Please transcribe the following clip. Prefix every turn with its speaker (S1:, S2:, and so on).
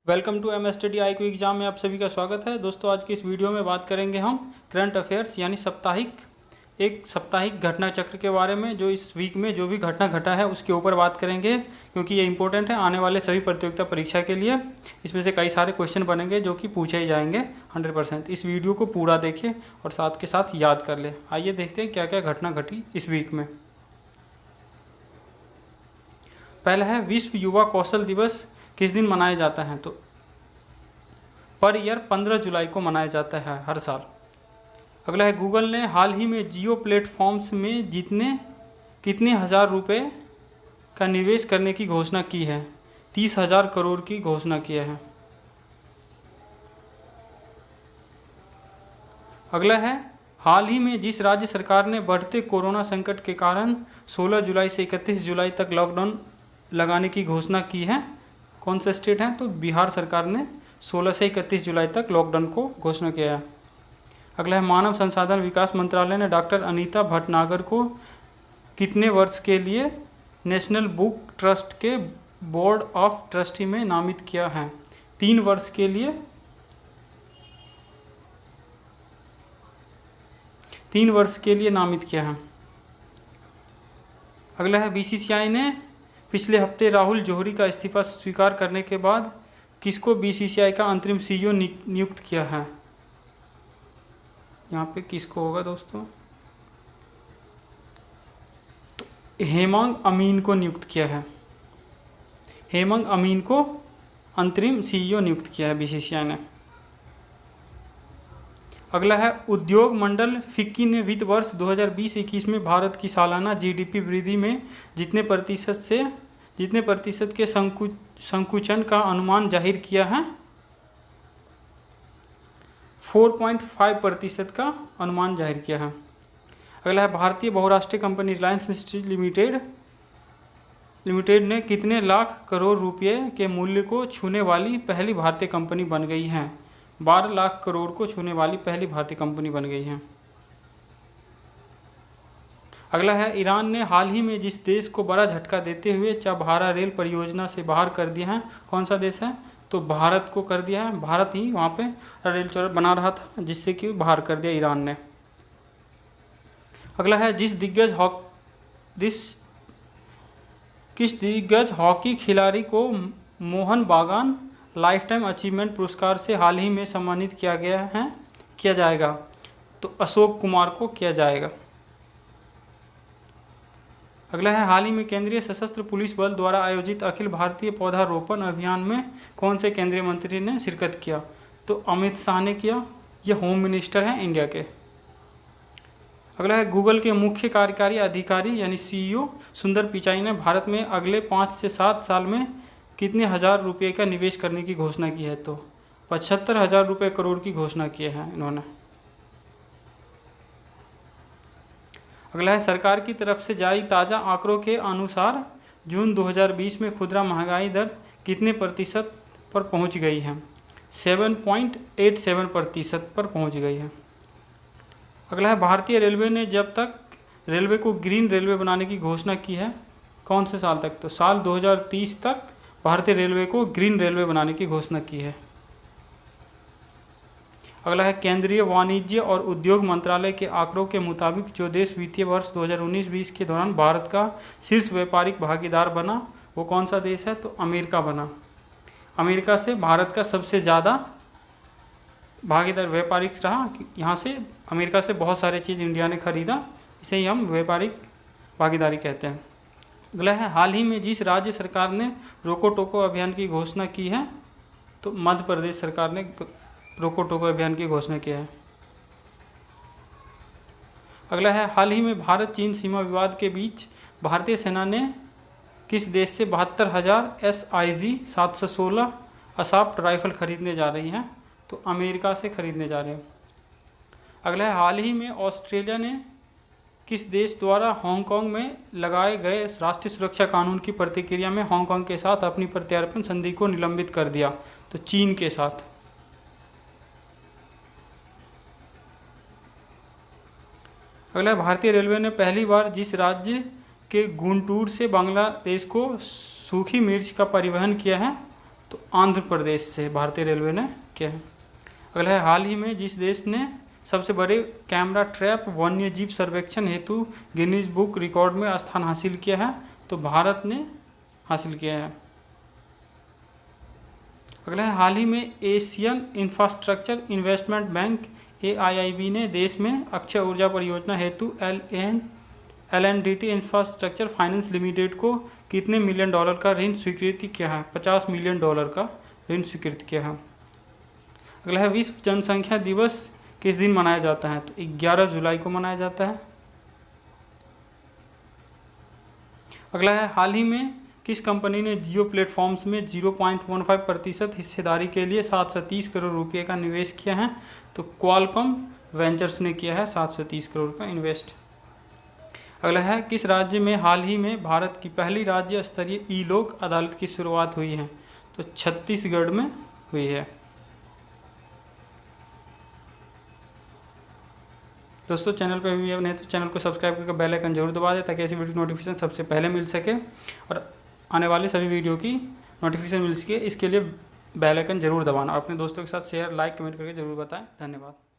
S1: Welcome to MSTD IQ exam में आप सभी का स्वागत है। दोस्तों, आज की इस वीडियो में बात करेंगे हम करंट अफेयर्स यानी एक साप्ताहिक घटना चक्र के बारे में। जो इस वीक में जो भी घटना घटा है उसके ऊपर बात करेंगे, क्योंकि ये इंपॉर्टेंट है आने वाले सभी प्रतियोगिता परीक्षा के लिए। इसमें से कई सारे क्वेश्चन बनेंगे जो कि पूछे ही जाएंगे 100%। इस वीडियो को पूरा देखें और साथ के साथ याद कर लें। आइए देखते हैं क्या क्या घटना घटी इस वीक में। पहला है विश्व युवा कौशल दिवस किस दिन मनाया जाता है? तो पर ईयर 15 जुलाई को मनाया जाता है हर साल। अगला है गूगल ने हाल ही में जियो प्लेटफॉर्म्स में कितने हज़ार रुपए का निवेश करने की घोषणा की है? 30,000 करोड़ की घोषणा किया है। अगला है हाल ही में जिस राज्य सरकार ने बढ़ते कोरोना संकट के कारण 16 जुलाई से 31 जुलाई तक लॉकडाउन लगाने की घोषणा की है, कौन सा स्टेट है? तो बिहार सरकार ने 16 से 31 जुलाई तक लॉकडाउन को घोषणा किया है। अगला है मानव संसाधन विकास मंत्रालय ने डॉक्टर अनीता भटनागर को कितने वर्ष के लिए नेशनल बुक ट्रस्ट के बोर्ड ऑफ ट्रस्टी में नामित किया है? 3 वर्ष के लिए 3 वर्ष के लिए नामित किया है। अगला है BCCI ने पिछले हफ्ते राहुल जौहरी का इस्तीफा स्वीकार करने के बाद किसको BCCI का अंतरिम CEO नियुक्त किया है? यहाँ पे किसको होगा दोस्तों? तो हेमंग अमीन को नियुक्त किया है। हेमंग अमीन को अंतरिम CEO नियुक्त किया है BCCI ने। अगला है उद्योग मंडल फिक्की ने वित्त वर्ष 2020-21 में भारत की सालाना GDP वृद्धि में जितने प्रतिशत के संकुचन का अनुमान जाहिर किया है? 4.5% का अनुमान जाहिर किया है। अगला है भारतीय बहुराष्ट्रीय कंपनी रिलायंस इंडस्ट्रीज लिमिटेड ने कितने लाख करोड़ रुपए के मूल्य को छूने वाली पहली भारतीय कंपनी बन गई है? 12 लाख करोड़ को छूने वाली पहली भारतीय कंपनी बन गई है। अगला है ईरान ने हाल ही में जिस देश को बड़ा झटका देते हुए चाबहारा रेल परियोजना से बाहर कर दिया है, कौन सा देश है? तो भारत को कर दिया है। भारत ही वहाँ पे रेल चौड़ा बना रहा था, जिससे कि बाहर कर दिया ईरान ने। अगला है किस दिग्गज हॉकी खिलाड़ी को मोहन बागान लाइफ टाइम अचीवमेंट पुरस्कार से हाल ही में सम्मानित किया जाएगा? तो अशोक कुमार को किया जाएगा। अगला है हाल ही में केंद्रीय सशस्त्र पुलिस बल द्वारा आयोजित अखिल भारतीय पौधारोपण अभियान में कौन से केंद्रीय मंत्री ने शिरकत किया? तो अमित शाह ने किया। ये होम मिनिस्टर हैं इंडिया के। अगला है गूगल के मुख्य कार्यकारी अधिकारी यानी CEO सुंदर पिचाई ने भारत में अगले 5 से 7 साल में कितने हज़ार रुपये का निवेश करने की घोषणा की है? तो 75,000 रुपये करोड़ की घोषणा की है इन्होंने। अगला है सरकार की तरफ से जारी ताज़ा आंकड़ों के अनुसार जून 2020 में खुदरा महंगाई दर कितने प्रतिशत पर पहुंच गई है? 7.87% पर पहुंच गई है। अगला है भारतीय रेलवे ने जब तक रेलवे को ग्रीन रेलवे बनाने की घोषणा की है, कौन से साल तक? तो साल 2030 तक भारतीय रेलवे को ग्रीन रेलवे बनाने की घोषणा की है। अगला है केंद्रीय वाणिज्य और उद्योग मंत्रालय के आंकड़ों के मुताबिक जो देश वित्तीय वर्ष 2019-20 के दौरान भारत का शीर्ष व्यापारिक भागीदार बना, वो कौन सा देश है? तो अमेरिका बना। अमेरिका से भारत का सबसे ज़्यादा भागीदार व्यापारिक रहा। यहाँ से अमेरिका से बहुत सारे चीज़ इंडिया ने खरीदा, इसे ही हम व्यापारिक भागीदारी कहते हैं। अगला है हाल ही में जिस राज्य सरकार ने रोको टोको अभियान की घोषणा की है? तो मध्य प्रदेश सरकार ने रोको टोको अभियान की घोषणा किया है। अगला है हाल ही में भारत चीन सीमा विवाद के बीच भारतीय सेना ने किस देश से 72,000 SIG 716 असाप्ट राइफल खरीदने जा रही हैं? तो अमेरिका से खरीदने जा रहे हैं। अगला है हाल ही में ऑस्ट्रेलिया ने किस देश द्वारा हांगकांग में लगाए गए राष्ट्रीय सुरक्षा कानून की प्रतिक्रिया में हांगकांग के साथ अपनी प्रत्यार्पण संधि को निलंबित कर दिया? तो चीन के साथ। अगला भारतीय रेलवे ने पहली बार जिस राज्य के गुंटूर से बांग्लादेश को सूखी मिर्च का परिवहन किया है तो आंध्र प्रदेश से भारतीय रेलवे ने किया है। अगला है, हाल ही में जिस देश ने सबसे बड़े कैमरा ट्रैप वन्य जीव सर्वेक्षण हेतु गिनीज बुक रिकॉर्ड में स्थान हासिल किया है, तो भारत ने हासिल किया है। अगला है, हाल ही में Asian infrastructure investment bank AIIB ने देश में अक्षय ऊर्जा परियोजना हेतु LNDT इंफ्रास्ट्रक्चर फाइनेंस लिमिटेड को कितने मिलियन डॉलर का ऋण स्वीकृति किया है? 50 मिलियन डॉलर का ऋण स्वीकृत किया है। अगला है, विश्व जनसंख्या दिवस किस दिन मनाया जाता है? तो 11 जुलाई को मनाया जाता है। अगला है, हाल ही में किस कंपनी ने जियो प्लेटफॉर्म्स में 0.15% हिस्सेदारी के लिए 730 करोड़ रुपये का निवेश किया है? तो क्वालकॉम वेंचर्स ने किया है 730 करोड़ का इन्वेस्ट। अगला है, किस राज्य में हाल ही में भारत की पहली राज्य स्तरीय ई-लोक अदालत की शुरुआत हुई है? तो छत्तीसगढ़ में हुई है। दोस्तों, चैनल पर भी नहीं तो चैनल को सब्सक्राइब करके बेल आइकन जरूर दबा दें ताकि ऐसी वीडियो नोटिफिकेशन सबसे पहले मिल सके और आने वाले सभी वीडियो की नोटिफिकेशन मिल सके। इसके लिए बेल आइकन जरूर दबाना और अपने दोस्तों के साथ शेयर, लाइक, कमेंट करके जरूर बताएं। धन्यवाद।